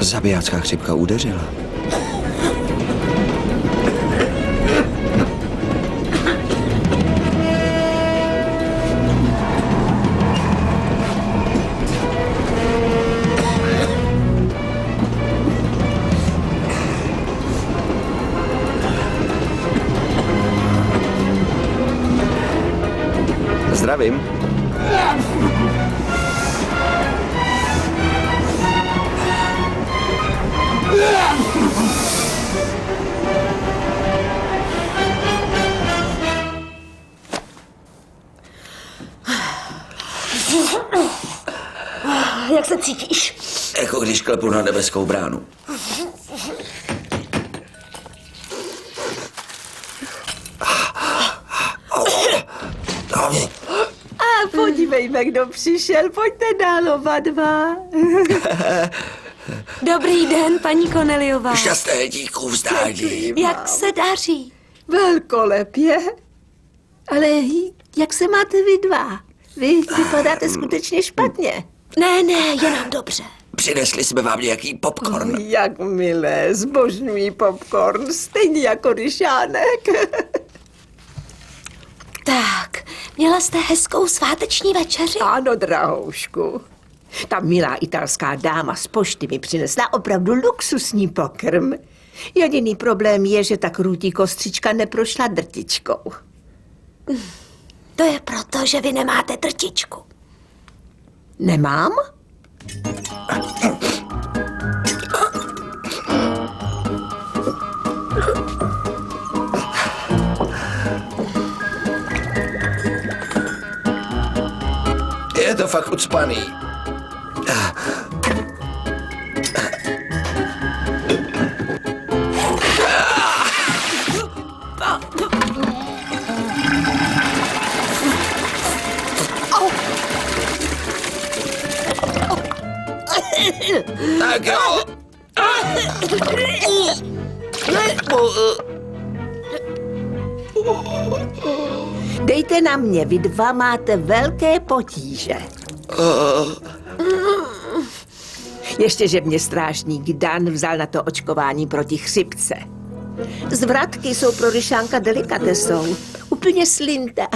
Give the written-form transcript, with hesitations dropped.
Zabijácká chřipka udeřila. Zdravím. Jak se cítíš? Jako když klepu na nebeskou bránu. A podívejme, kdo přišel. Pojďte dál, oba dva. Dobrý den, paní Koneliová. Šťastné díku vzdání. Jak se daří? Velkolepě. Ale jak se máte vy dva? Vy vypadáte skutečně špatně. Ne, jenom dobře. Přinesli jsme vám nějaký popcorn. Jak milé, zbožňují popcorn, stejně jako Ryšánek. Tak, měla jste hezkou sváteční večeři? Ano, drahoušku. Ta milá italská dáma z pošty mi přinesla opravdu luxusní pokrm. Jediný problém je, že ta krutí kostřička neprošla drtičkou. To je proto, že vy nemáte drtičku. Nemám? Je to fakt ucpaný. Tak jo. Dejte na mě, vy dva máte velké potíže. Ještě, že mě strážník Dan vzal na to očkování proti chřipce. Zvratky jsou pro Ryšánka delikatesou. Úplně slinta.